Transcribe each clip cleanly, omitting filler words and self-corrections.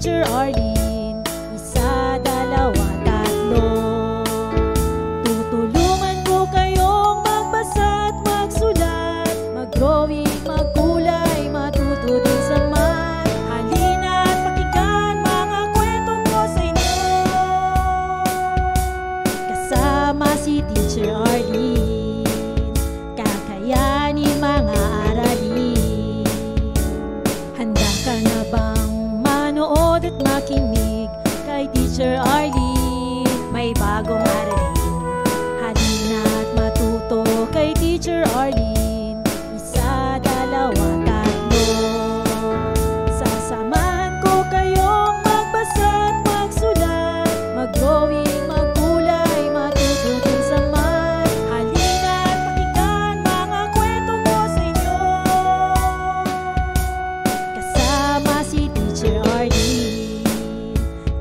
Teacher Arlene. Isa, dalawa, tatlo. Tutulungan ko kayong magbasa at magsulat, mag-drawing, magkulay, matuto din sa math. Halina at pakinggan mga kwento ko sa inyo. Kasama si Teacher Arlene, kakayanin mga aralin. Handa ka na bang manood at makinig kay Teacher Arlene? May bagong aralin. Halina at matuto kay Teacher Arlene. Isa, dalawa, tatlo. Sasamahan ko kayong magbasa at magsulat, mag-drawing, magkulay, matuto din sa math. Halina at pakinggan mga kwento ko sa inyo. Kasama si Teacher Arlene,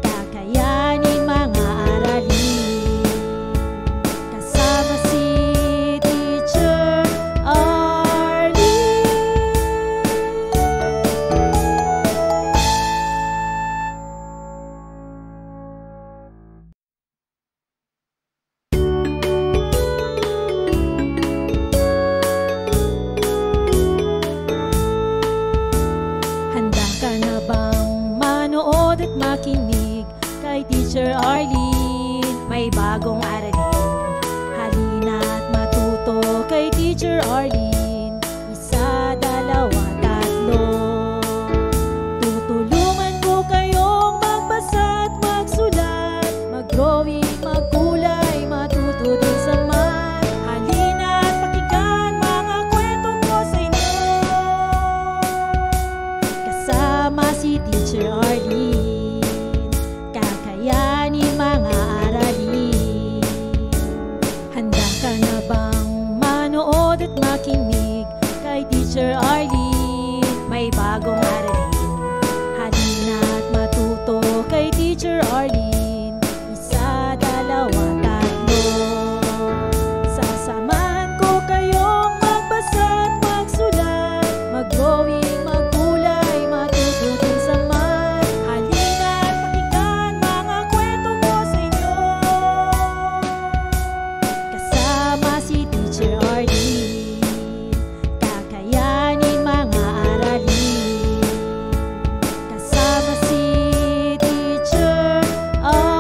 kakayanin mga aralin. Kasama si Teacher Arlene. Handa ka na bang manood at makinig kay Teacher Arlene? May bagong aralin. Halina at matuto kay Teacher Arlene. Isa, dalawa, tatlo. Tutulungan ko kayong magbasa at magsulat, mag-drawing, magkulay, matuto din sa math. Halina at pakinggan mga kwento ko sa inyo. Kasama si Teacher Arlene, kakayanin mga aralin. Handa ka na bang manood at makinig kay Teacher Arlene? May bagong aralin. Halina at matuto kay Teacher Arlene. Isa, dalawa, tatlo. Sasamahan ko kayong magbasa at magsulat, mag-drawing, magkulay, matuto din sa math. Halina at pakinggan mga kwento ko sa inyo. Kasama si Teacher Arlene, kakayanin mga aralin. Kasama si Teacher Arlene.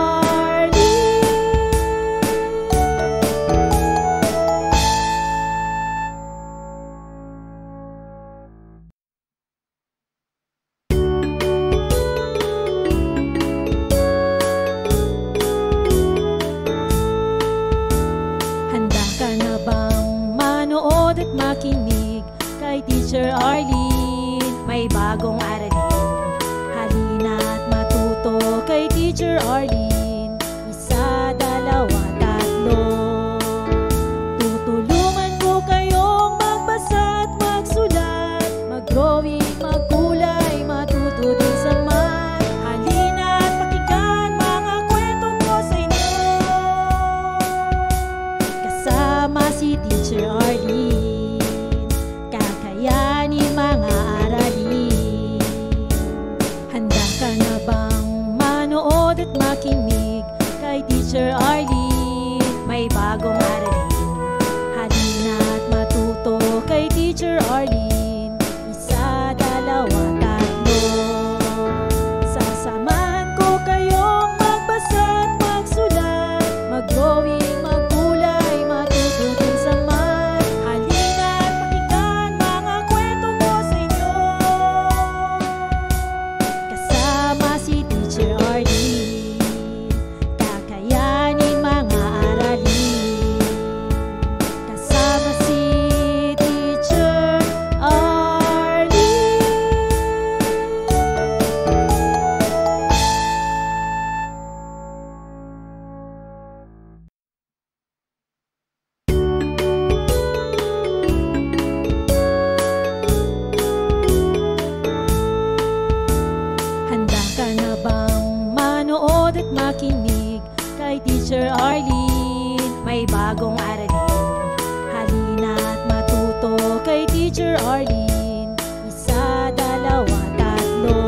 Handa ka na bang manood at makinig kay Teacher Arlene? May bagong aralin. Halina at matuto kay Teacher Arlene. Isa, dalawa, tatlo. Tutulungan ko kayong magbasa at magsulat, mag-drawing, magkulay, matuto din sa math. Halina at pakinggan mga kwento ko sa inyo. Kasama si Teacher Arlene, kakayanin mga aralin. Handa ka na bang manood at makinig kay Teacher Arlene? May bagong aralin. Halina at matuto kay Teacher Arlene. Isa, dalawa, tatlo. Sasamahan ko kayong magbasa at magsulat, mag-drawing, magkulay, matuto din sa math. Halina at pakinggan mga kwento ko sa inyo. Kasama si Teacher Arlene, kakayanin mga aralin. Kasama si Teacher Arlene. Handa ka na bang manood at makinig kay Teacher Arlene? May bagong aralin. Halina at matuto kay Teacher Arlene. Isa, dalawa, tatlo.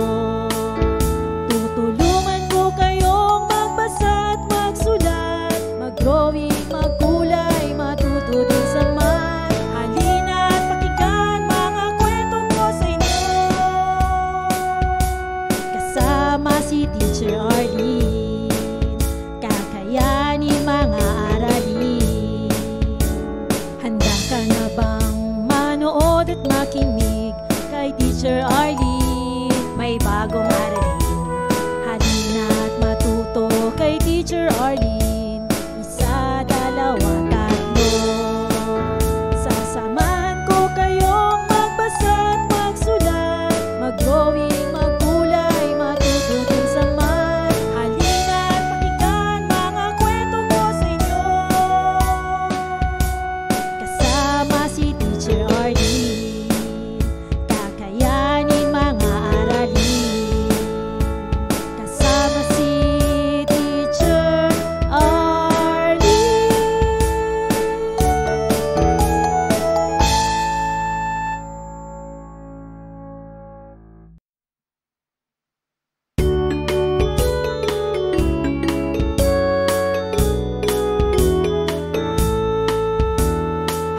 manood at makinig kay Teacher Arlene. May bagong aralin, halina't matuto kay Teacher Arlene. Isa, dalawa, tatlo. Sasamahan ko kayong magbasa at magsulat, mag-drawing, magkulay, matuto din sa math. Halina't pakinggan mga kwento ko sa inyo, kasama si Teacher Arlene. Kakayanin mga aralin, kasama si Teacher Arlene.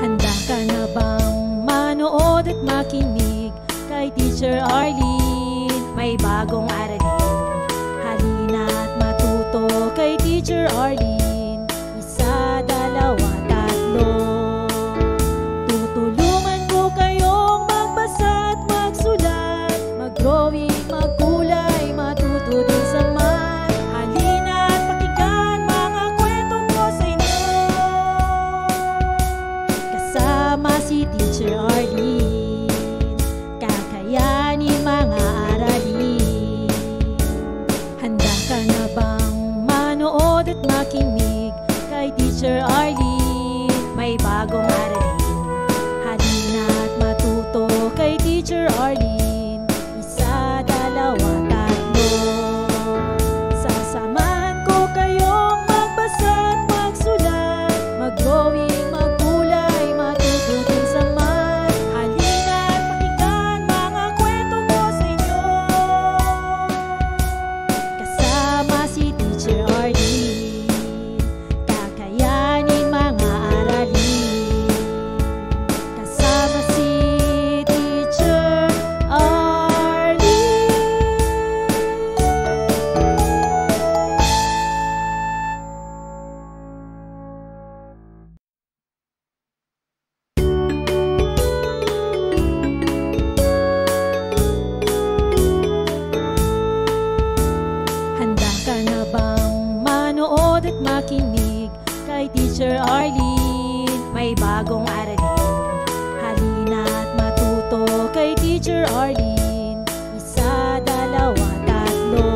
Handa ka na bang manood at makinig kay Teacher Arlene? May bagong aralin, halina't matuto kay Teacher Arlene. Isa, dalawa, tatlo. Tutulungan ko kayong magbasa at magsulat, mag-drawing, magkulay, matuto din sa math. Halina't pakinggan mga kwento ko sa inyo, kasama si Teacher Arlene. Kakayanin mga aralin. Handa ka na bang manood at makinig kay Teacher Arlene? May bagong aralin, halina't matuto kay Teacher Arlene. Isa, dalawa, tatlo. Sasamahan ko kayong magbasa at magsulat, mag-drawing, magkulay, matuto din sa math. Halina't pakinggan mga kwento ko sa inyo, kasama si Teacher Arlene. Kakayanin mga aralin, kasama si Teacher Arlene. Handa ka na bang manood at makinig kay Teacher Arlene? May bagong aralin, halina't matuto kay Teacher Arlene. Isa, dalawa, tatlo.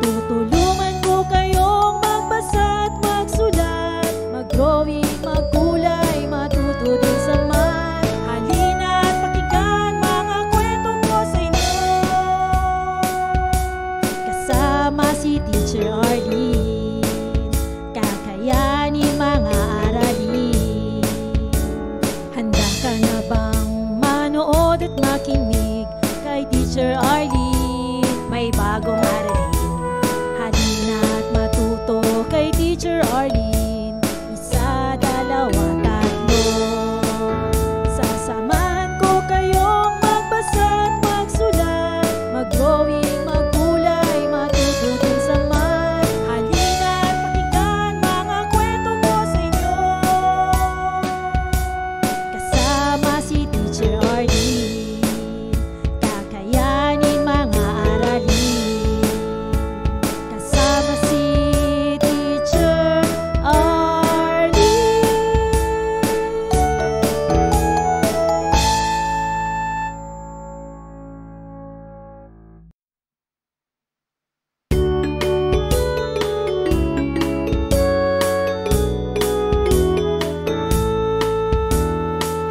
Tutulungan ko kayong magbasa at magsulat, mag-drawing, magkulay, matuto din sa math. Halina't pakinggan mga kwento ko sa inyo, kasama si Teacher Arlene. Kakayanin mga aralin. Handa ka na bang manood at makinig kay Teacher Arlene? May bagong aralin, halina't matuto kay Teacher Arlene. Isa, dalawa, tatlo. Sasamahan ko kayong magbasa at magsulat, mag-drawing, magkulay, matuto din sa math. Halina't pakinggan mga kwento ko sa inyo, kasama si Teacher Arlene. Kakayanin mga aralin, kasama si Teacher Arlene.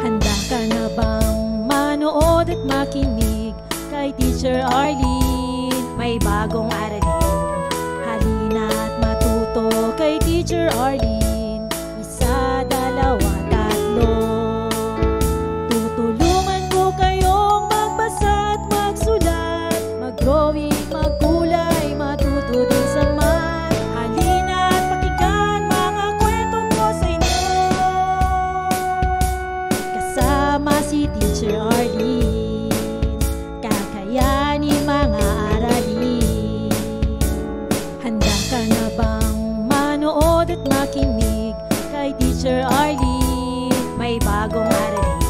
Handa ka na bang manood at makinig kay Teacher Arlene? May bagong aralin, halina't matuto kay Teacher Arlene. Isa, dalawa, tatlo. Tutulungan ko kayong magbasa at magsulat, mag-drawing, magkulay, matuto din sa math. Halina't pakinggan mga kwento ko sa inyo, kasama si Teacher Arlene. Kakayanin mga aralin. Handa ka na bang manood at makinig kay Teacher Arlene? May bagong aralin,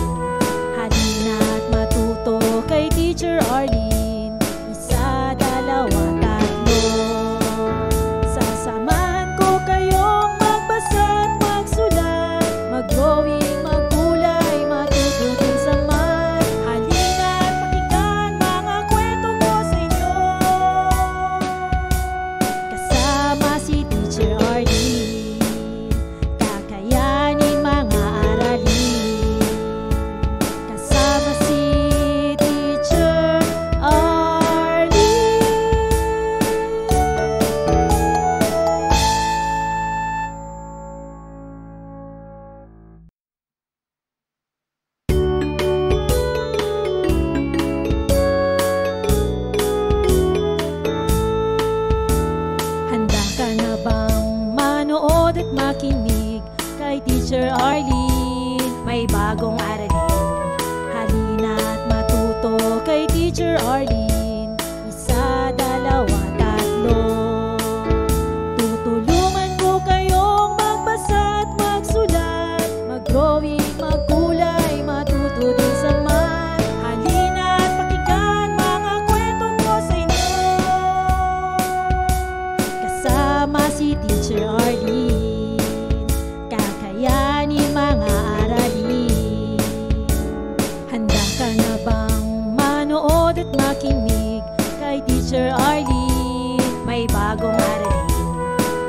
Teacher Arlene. Isa, dalawa, tatlo. Tutulungan ko kayong magbasa at magsulat, mag-drawing, magkulay, matuto din sa math. Halina at pakinggan mga kwento ko sa inyo. Kasama si Teacher Arlene, kakayanin mga aralin. Handa ka na bang manood at makinig kay Teacher Arlene? May bagong aralin.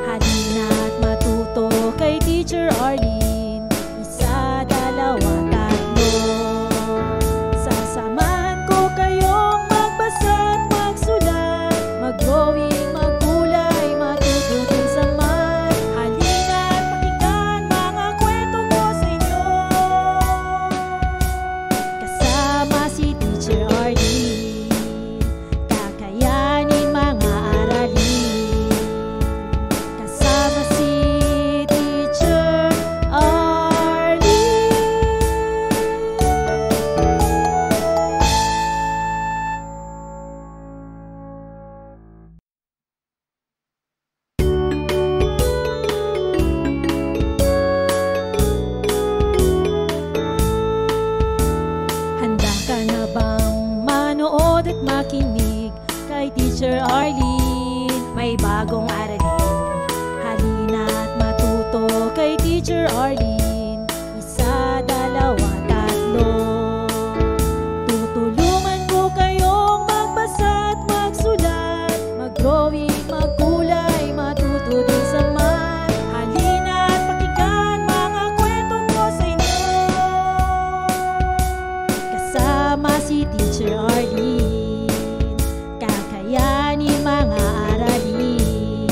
Halina at matuto kay Teacher Arlene. Isa, dalawa, tatlo. Sasamahan ko kayong magbasa at magsulat, mag-drawing, magkulay, matuto din sa math. Halina at pakinggan mga kwento ko sa inyo. Kasama si Teacher Arlene, kakayanin mga aralin. Kasama si Teacher Arlene. Handa ka na bang manood at makinig kay Teacher Arlene? May bagong aralin. Halina at matuto kay Teacher Arlene. Isa, dalawa, tatlo. Tutulungan ko kayong magbasa at magsulat, mag-drawing, magkulay, matuto din sa math. Halina at pakinggan mga kwento ko sa inyo. Kasama si Teacher Arlene, kakayanin mga aralin.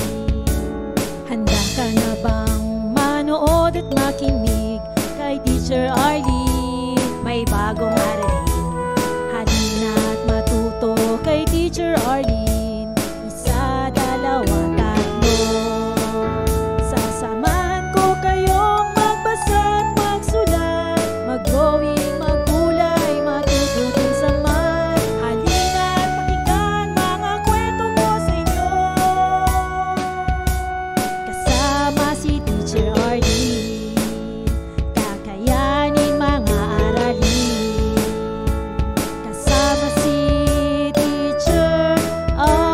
Handa ka na bang manood at makinig kay Teacher Arlene? May bagong aralin. Halina at matuto kay Teacher Arlene. Isa, dalawa, tatlo. Sasamahan ko kayong magbasa at magsulat, mag-drawing, magkulay, matuto din sa math. Halina at pakinggan mga kwento ko sa inyo. Kasama si Teacher Arlene, kakayanin mga aralin. Kasama si Teacher Arlene.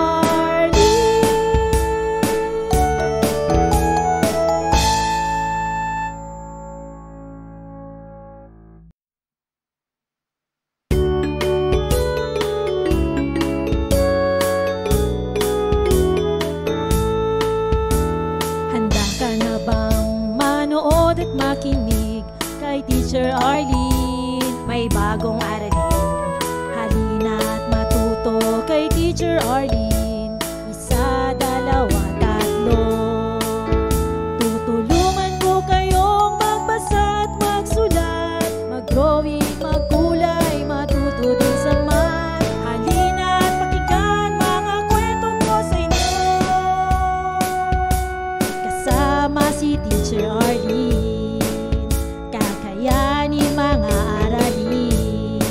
Handa ka na bang manood at makinig kay Teacher Arlene? May bagong aralin. Halina at matuto kay Teacher Arlene. Isa, dalawa, tatlo. Tutulungan ko kayong magbasa at magsulat, mag-drawing, magkulay, matuto din sa math. Halina at pakinggan mga kwento ko sa inyo. Kasama si Teacher Arlene, kakayanin mga aralin.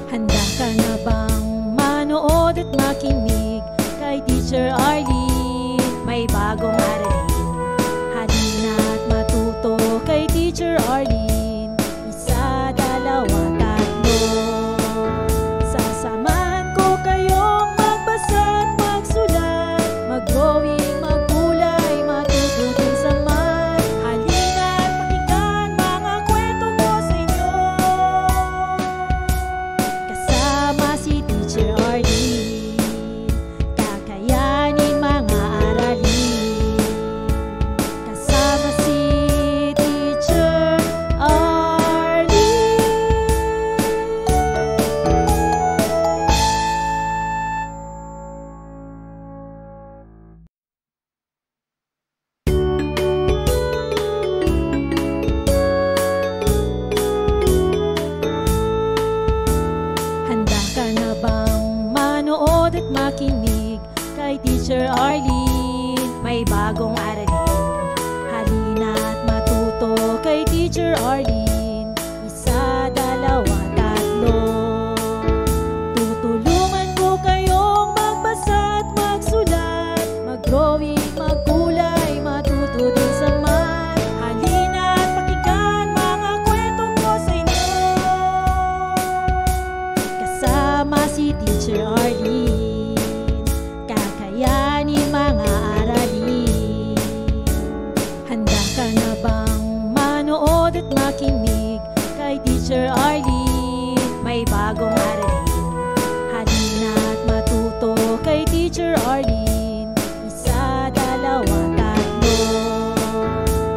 Handa ka na bang manood at makinig kay Teacher Arlene? May bagong aralin. Halina at matuto kay Teacher Arlene. Isa, dalawa, tatlo. Sasamahan ko kayong magbasa at magsulat, mag-drawing, magkulay, matuto din sa math. Halina at pakinggan mga kwento ko sa inyo. Kasama si Teacher Arlene, kakayanin mga aralin. Kasama si Teacher Arlene. Handa ka na bang manood at makinig kay Teacher Arlene? May bagong aralin. Halina at matuto kay Teacher Arlene. Isa, dalawa, tatlo. si Teacher Arlene, kakayanin mga aralin. Handa ka na bang manood at makinig kay Teacher Arlene? May bagong aralin, halina at matuto kay Teacher Arlene. Isa, dalawa, tatlo.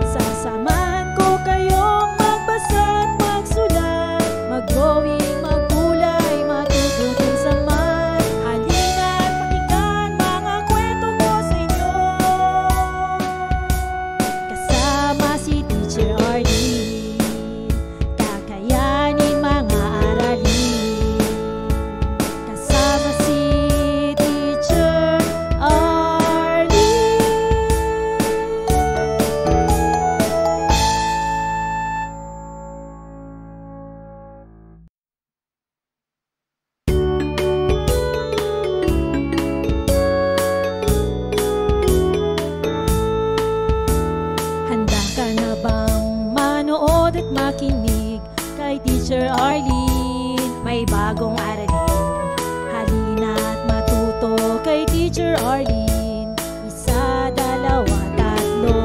Sasamahan ko kayong magbasa at magsulat, mag-drawing, magkulay, matuto din sa math. Halina at pakinggan mga kwento ko sa inyo, kasama si Teacher Arlene, kakayanin mga aralin. Kasama si Teacher Arlene. Handa ka na bang manood at makinig kay Teacher Arlene? May bagong aralin, halina at matuto kay Teacher Arlene. Isa, dalawa, tatlo.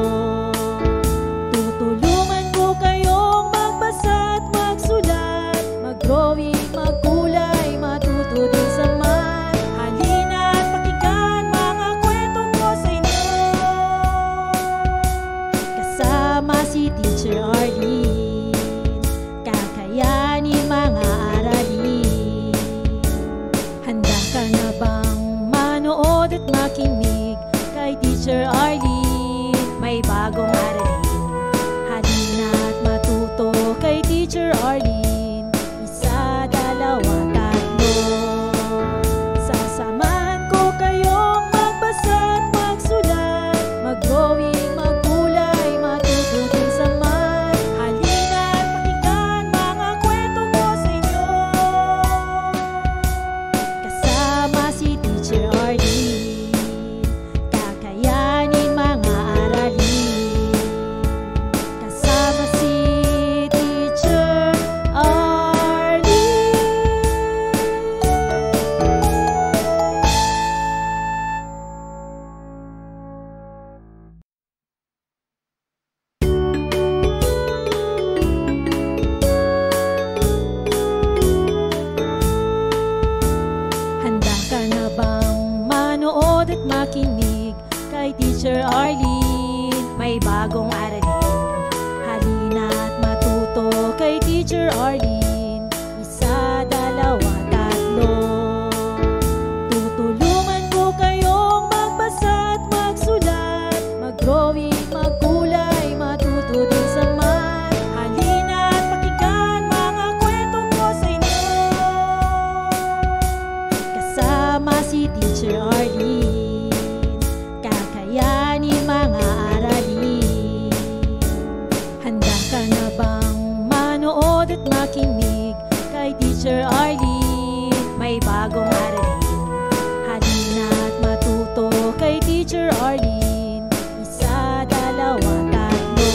Tutulungan ko kayong magbasa at magsulat, mag-drawing, magkulay, matuto din sa math. Halina at pakinggan mga kwento ko sa inyo, kasama si Teacher Arlene, kakayanin mga aralin. Handa ka na bang manood at makinig kay Teacher Arlene? May bagong aralin, halina at matuto kay Teacher Arlene. Isa, dalawa, tatlo. Sasamahan ko kayong magbasa at magsulat, mag-drawing, magkulay, matuto din sa math. Halina at pakinggan mga kwento ko sa inyo, kasama si Teacher Arlene, kakayanin mga aralin. Kasama si Teacher Arlene. Handa ka na bang manood at makinig kay Teacher Arlene? May bagong aralin, halina at matuto kay Teacher Arlene. Isa, dalawa, tatlo. Tutulungan ko kayong magbasa at magsulat, mag-drawing, magkulay, matuto din sa math. Halina at pakinggan mga kwento ko sa inyo, kasama si Teacher Arlene, kakayanin mga aralin. Handa ka na bang manood at makinig kay Teacher Arlene? May bagong aralin, halina at matuto kay Teacher Arlene. Isa, dalawa, tatlo.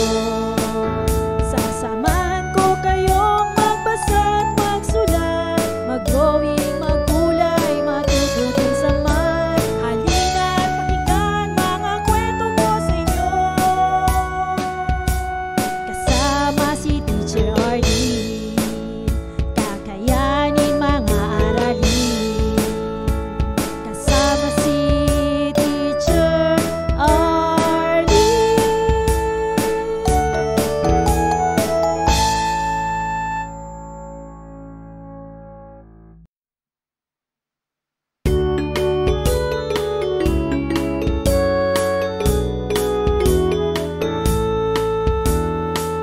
Sasamahan ko kayong magbasa at magsulat, mag-drawing, magkulay, matuto din sa math. Halina at pakinggan mga kwento ko sa inyo, kasama si Teacher Arlene, kakayanin mga aralin. Kasama si Teacher Arlene.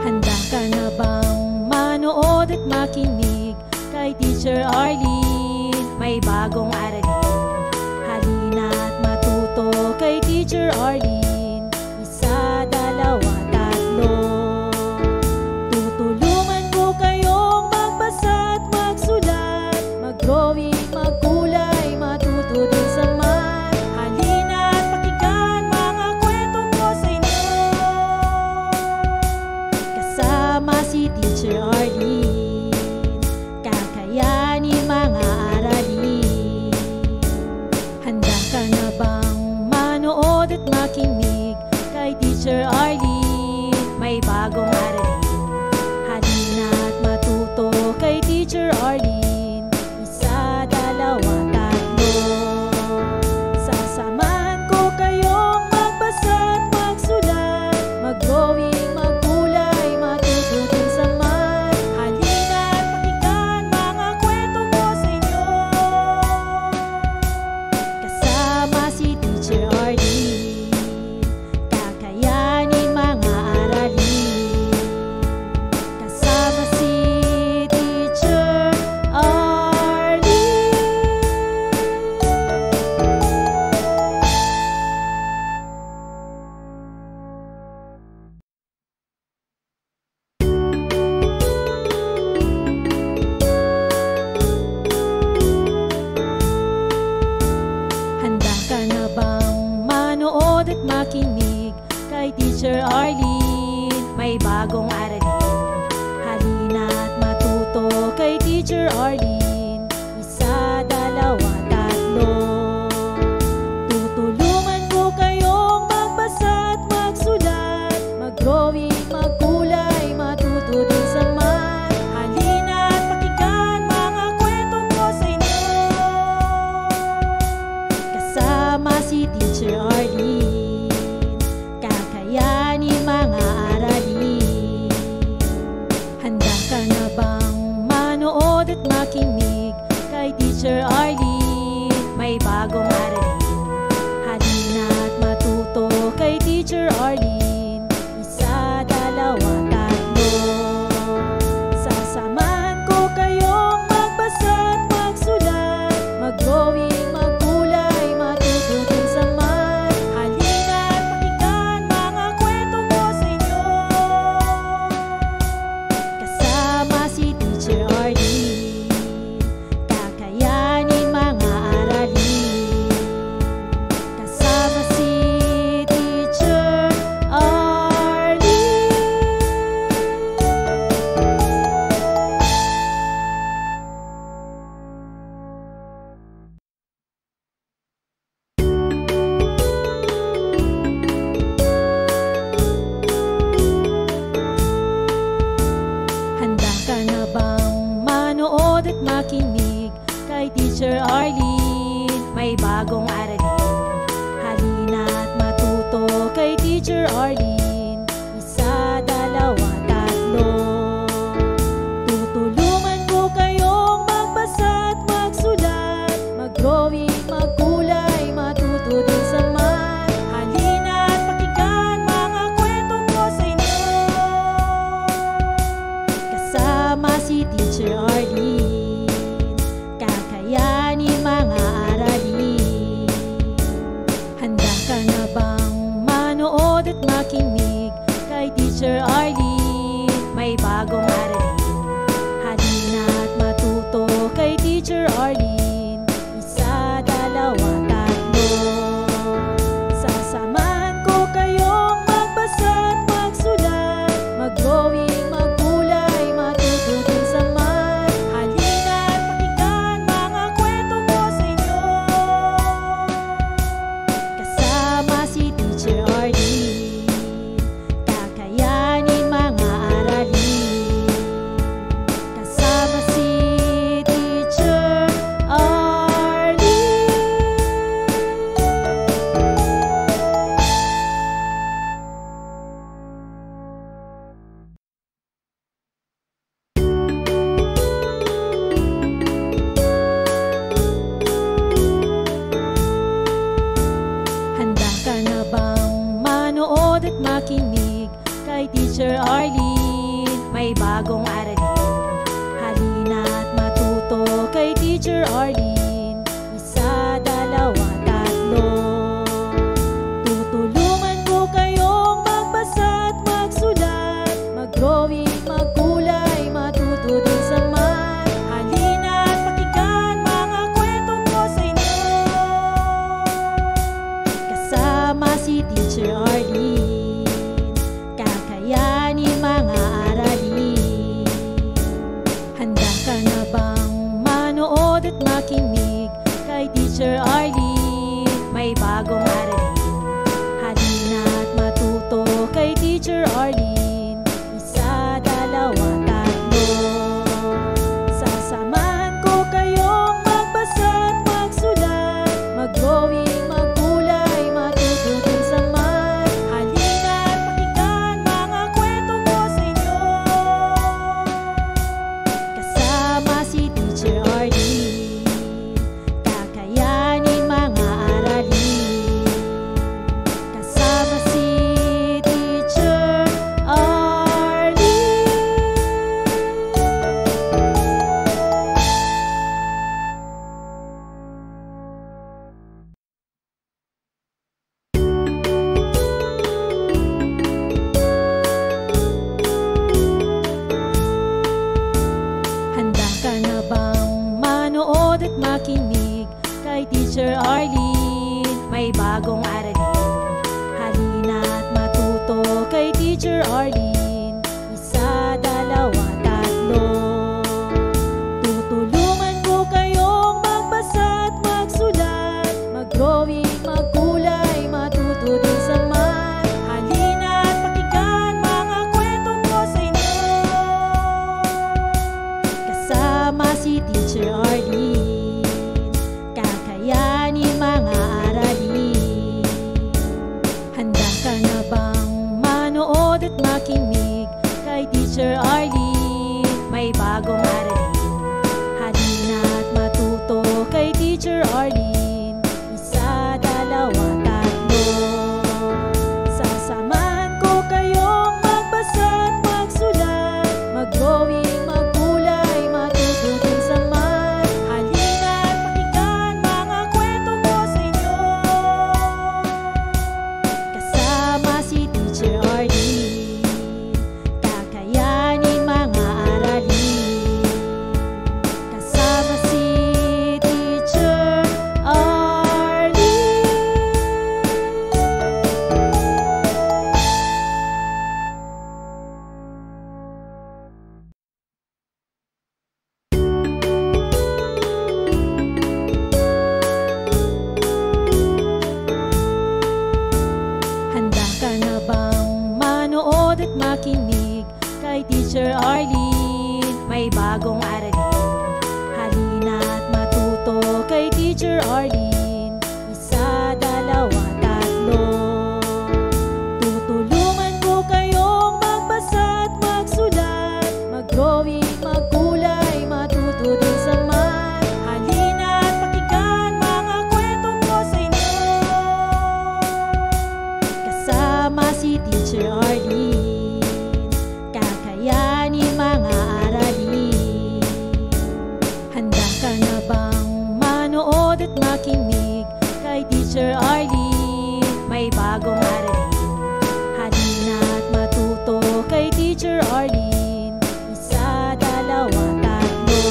Handa ka na bang manood at makinig kay Teacher Arlene? May bagong aralin, halina at matuto kay Teacher Arlene. Isa, dalawa, tatlo. Tutulungan ko kayong magbasa at magsulat, mag-drawing, magkulay, matuto din sa math. Halina at pakinggan mga kwento ko sa inyo, kasama si Teacher Arlene, kakayanin mga aralin. Teacher Arlene, may bagong aralin. Halina't matuto kay Teacher Arlene. Isa, dalawa, tatlo. Sasamahan ko kayong magbasa't magsulat, mag-drawing, magkulay, matututin sa math. Halina't pakinggan mga kwento ko sa inyo. Kasama si Teacher Arlene, kakayanin mga aralin. Kasama si Teacher Arlene. Handa ka na bang manood at makinig kay Teacher Arlene? May bagong aralin. Halina't matuto kay Teacher Arlene. Isa, dalawa, tatlo. Tutulungan ko kayong magbasa at magsulat, mag-drawing, magkulay, matututin sa math. Halina't pakinggan mga kwento ko sa inyo. Kasama si Teacher Arlene, kakayanin mga aralin. Handa ka na bang manood at makinig kay Teacher Arlene? May bagong aralin. Halina't matuto kay Teacher Arlene. Isa, dalawa, tatlo. Sasamahan ko kayong magbasa at magsulat, mag-drawing, magkulay, matututin sa math. Halina't pakinggan mga kwento ko sa inyo. Kasama si Teacher Arlene, kakayanin mga aralin. Kasama si Teacher Arlene. Handa ka na bang manood at makinig kay Teacher Arlene? May bagong aralin. Halina't matuto kay Teacher Arlene. Isa, dalawa, tatlo. Tutulungan ko kayong magbasa at magsulat, mag-drawing, magkulay, matututin sa math. Halina't pakinggan mga kwento ko sa inyo. Kasama si Teacher Arlene, kakayanin mga aralin. Handa ka na bang manood at makinig kay Teacher Arlene? May bagong aralin. Halina't matuto kay Teacher Arlene. Isa, dalawa, tatlo. Sasamahan ko kayong magbasa at magsulat, mag-drawing, magkulay, matututin sa math. Halina't pakinggan mga kwento ko sa inyo. Kasama si Teacher Arlene, kakayanin mga aralin. Kasama si Teacher Arlene. Handa ka na bang manood at makinig kay Teacher Arlene? May bagong aralin. Halina't matuto kay Teacher Arlene. Isa, dalawa, tatlo. Tutulungan ko kayong magbasa at magsulat, mag-drawing, magkulay, matututin sa math. Halina't pakinggan mga kwento ko sa inyo. Kasama si Teacher Arlene, kakayanin mga aralin. Handa ka na bang manood at makinig kay Teacher Arlene? May bagong aralin. Halina't matuto makinig kay Teacher Arlene. May bagong aralin, halina't matuto kay Teacher Arlene. Isa, dalawa, tatlo. Tutulungan ko kayong magbasa at magsulat, mag-drawing, magkulay, matuto din sa math. Halina't pakinggan mga kwento ko sa inyo, kasama si Teacher Arlene. Kakayanin mga aralin. Handa ka na bang manood at makinig kay Teacher Arlene? May bagong aralin, halina't matuto kay Teacher Arlene. Isa, dalawa, tatlo. Sasamahan ko kayong magbasa at magsulat, mag-drawing, magkulay, matuto din sa math. Halina't pakinggan mga kwento ko sa inyo, kasama si Teacher Arlene. Kakayanin mga aralin, kasama si Teacher Arlene. Handa ka na bang manood at makinig kay Teacher Arlene? May bagong aralin, halina't matuto kay Teacher Arlene. Isa, dalawa, tatlo. Tutulungan ko kayong magbasa at magsulat, mag-drawing, magkulay, matuto din sa math. Halina't pakinggan mga kwento ko sa inyo, kasama si Teacher Arlene. Kakayanin mga aralin. Handa ka na bang manood at makinig kay Teacher Arlene? May bagong aralin, halina't matuto kay Teacher Arlene. Isa, dalawa, tatlo.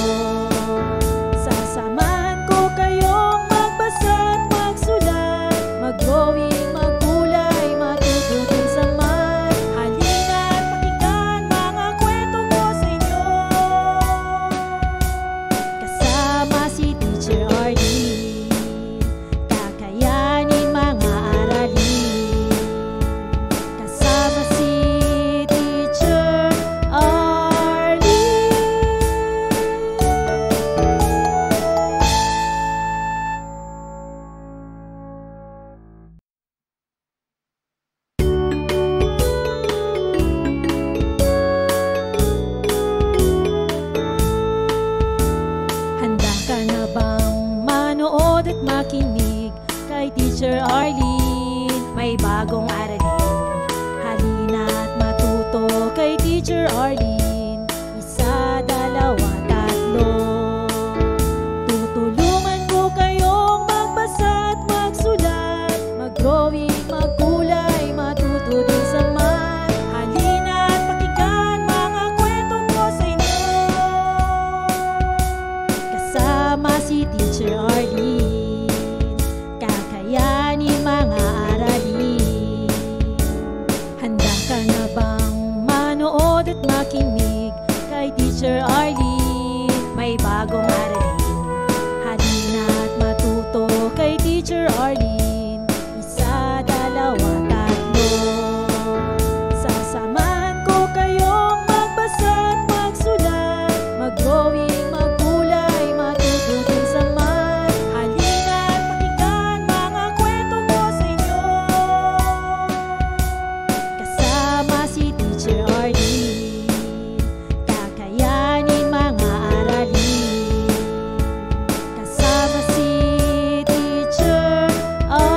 Sasamahan ko kayong magbasa at magsulat, mag-drawing, magkulay, matuto din sa math. Halina't pakinggan mga kwento ko sa inyo, kasama si Teacher Arlene. Kakayanin mga aralin, kasama si Teacher Arlene. Handa ka na bang manood at makinig kay Teacher Arlene? May bagong aralin, halina't matuto kay Teacher Arlene. Isa, dalawa, tatlo. Tutulungan ko kayong magbasa at magsulat, mag-drawing, magkulay, matuto din sa math. Halina't pakinggan mga kwento ko sa inyo, kasama si Teacher Arlene. Kakayanin mga aralin. Handa ka na bang manood at makinig kay Teacher Arlene? May bagong aralin, halina't matuto kay Teacher Arlene. Isa, dalawa, tatlo. Sasamahan ko kayong magbasa at magsulat, mag-drawing, magkulay, matuto din sa math. Halina't pakinggan mga kwento ko sa inyo, kasama si Teacher Arlene. Kakayanin mga aralin, kasama si Teacher Arlene.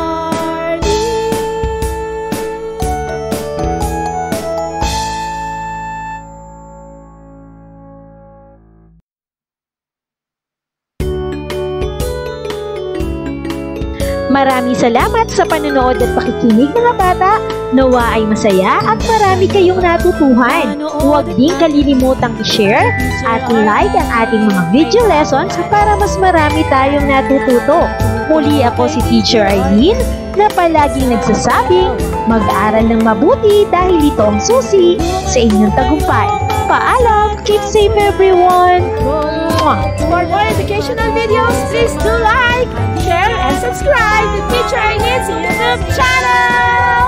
Maraming salamat sa panonood at pakikinig mga bata. Nawa ay masaya at marami kayong natutuhan. Huwag din kalilimutang i-share at i-like ang ating mga video lessons para mas marami tayong natututo. Muli ako si Teacher Arlene na palaging nagsasabing mag-aral ng mabuti dahil ito ang susi sa inyong tagumpay. Paalam! Keep safe everyone! For more educational videos, please do like, share, and subscribe to Teacher Arlene's YouTube channel!